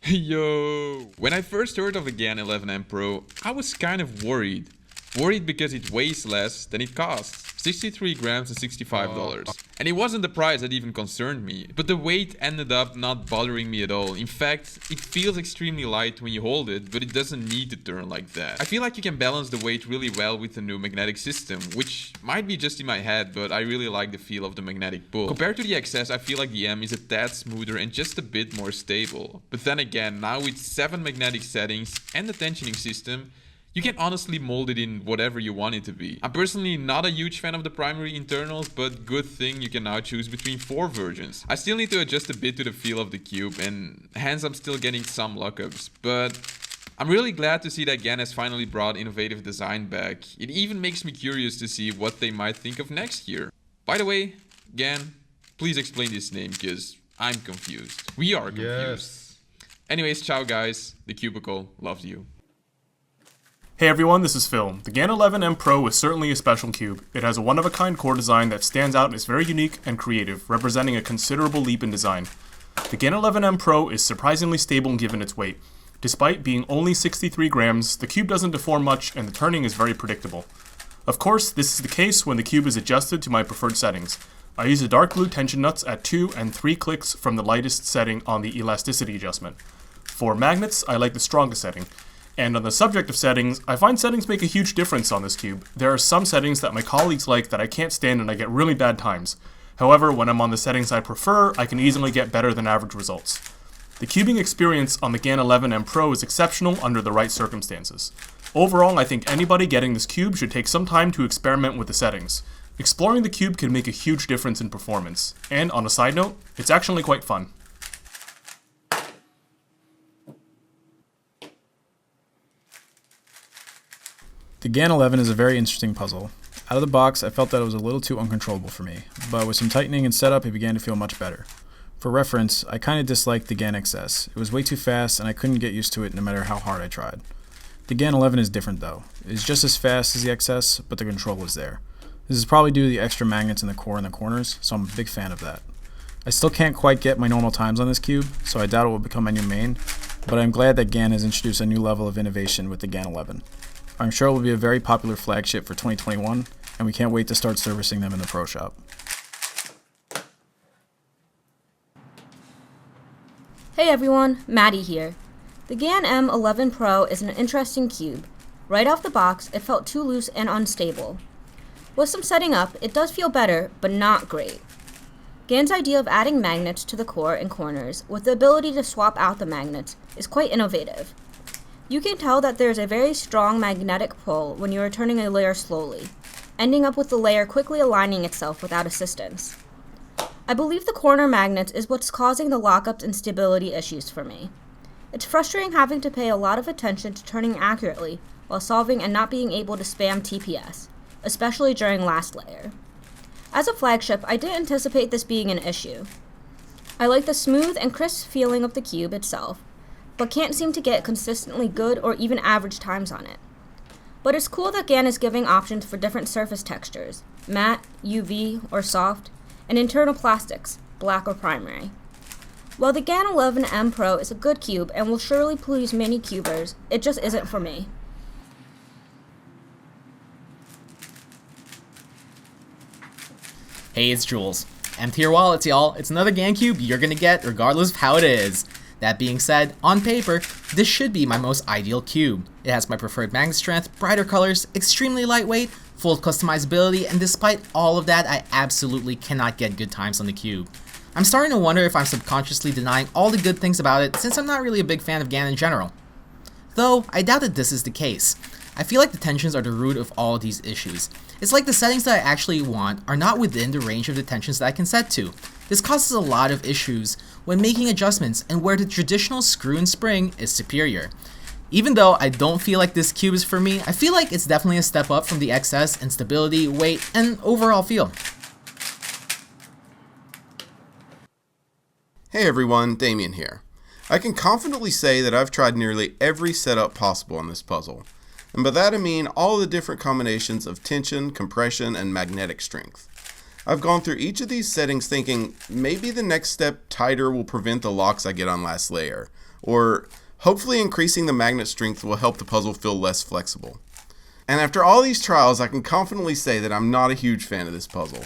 Yo! When I first heard of the GAN 11M Pro, I was kind of worried. Worried because it weighs less than it costs. 63 grams and $65. And it wasn't the price that even concerned me, but the weight ended up not bothering me at all. In fact, it feels extremely light when you hold it, but it doesn't need to turn like that. I feel like you can balance the weight really well with the new magnetic system, which might be just in my head, but I really like the feel of the magnetic pull. Compared to the XS, I feel like the M is a tad smoother and just a bit more stable. But then again, now with 7 magnetic settings and the tensioning system, you can honestly mold it in whatever you want it to be. I'm personally not a huge fan of the primary internals, but good thing you can now choose between 4 versions. I still need to adjust a bit to the feel of the cube, and hence I'm still getting some lockups, but I'm really glad to see that GAN has finally brought innovative design back. It even makes me curious to see what they might think of next year. By the way, GAN, please explain this name, because I'm confused. We are confused. Yes. Anyways, ciao guys, TheCubicle loves you. Hey everyone, this is Phil. The GAN 11M Pro is certainly a special cube. It has a one-of-a-kind core design that stands out and is very unique and creative, representing a considerable leap in design. The GAN 11M Pro is surprisingly stable given its weight. Despite being only 63 grams, the cube doesn't deform much and the turning is very predictable. Of course, this is the case when the cube is adjusted to my preferred settings. I use the dark blue tension nuts at 2 and 3 clicks from the lightest setting on the elasticity adjustment. For magnets, I like the strongest setting. And on the subject of settings, I find settings make a huge difference on this cube. There are some settings that my colleagues like that I can't stand and I get really bad times. However, when I'm on the settings I prefer, I can easily get better than average results. The cubing experience on the GAN 11M Pro is exceptional under the right circumstances. Overall, I think anybody getting this cube should take some time to experiment with the settings. Exploring the cube can make a huge difference in performance. And on a side note, it's actually quite fun. The GAN 11 is a very interesting puzzle. Out of the box, I felt that it was a little too uncontrollable for me, but with some tightening and setup, it began to feel much better. For reference, I kinda disliked the GAN XS. It was way too fast and I couldn't get used to it no matter how hard I tried. The GAN 11 is different though. It is just as fast as the XS, but the control is there. This is probably due to the extra magnets in the core and the corners, so I'm a big fan of that. I still can't quite get my normal times on this cube, so I doubt it will become my new main, but I'm glad that GAN has introduced a new level of innovation with the GAN 11. I'm sure it will be a very popular flagship for 2021, and we can't wait to start servicing them in the Pro Shop. Hey everyone, Maddie here. The GAN M11 Pro is an interesting cube. Right off the box, it felt too loose and unstable. With some setting up, it does feel better, but not great. GAN's idea of adding magnets to the core and corners with the ability to swap out the magnets is quite innovative. You can tell that there is a very strong magnetic pull when you are turning a layer slowly, ending up with the layer quickly aligning itself without assistance. I believe the corner magnets is what's causing the lockups and stability issues for me. It's frustrating having to pay a lot of attention to turning accurately while solving and not being able to spam TPS, especially during last layer. As a flagship, I didn't anticipate this being an issue. I like the smooth and crisp feeling of the cube itself, but can't seem to get consistently good or even average times on it. But it's cool that GAN is giving options for different surface textures, matte, UV, or soft, and internal plastics, black or primary. While the GAN 11M Pro is a good cube and will surely please many cubers, it just isn't for me. Hey, it's Jules. Empty your wallets, y'all. It's another GAN cube you're gonna get regardless of how it is. That being said, on paper, this should be my most ideal cube. It has my preferred magnet strength, brighter colors, extremely lightweight, full customizability, and despite all of that, I absolutely cannot get good times on the cube. I'm starting to wonder if I'm subconsciously denying all the good things about it since I'm not really a big fan of GAN in general. Though, I doubt that this is the case. I feel like the tensions are the root of all of these issues. It's like the settings that I actually want are not within the range of the tensions that I can set to. This causes a lot of issues when making adjustments and where the traditional screw and spring is superior. Even though I don't feel like this cube is for me, I feel like it's definitely a step up from the XS in stability, weight, and overall feel. Hey everyone, Damian here. I can confidently say that I've tried nearly every setup possible on this puzzle. And by that I mean all the different combinations of tension, compression, and magnetic strength. I've gone through each of these settings thinking maybe the next step tighter will prevent the locks I get on last layer, or hopefully increasing the magnet strength will help the puzzle feel less flexible. And after all these trials, I can confidently say that I'm not a huge fan of this puzzle.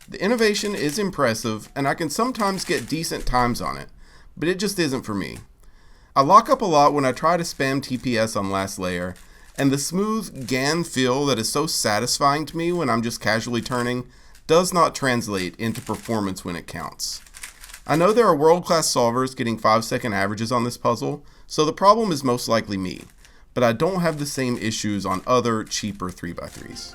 The innovation is impressive, and I can sometimes get decent times on it, but it just isn't for me. I lock up a lot when I try to spam TPS on last layer, and the smooth GAN feel that is so satisfying to me when I'm just casually turning does not translate into performance when it counts. I know there are world-class solvers getting 5-second averages on this puzzle, so the problem is most likely me, but I don't have the same issues on other cheaper 3x3s.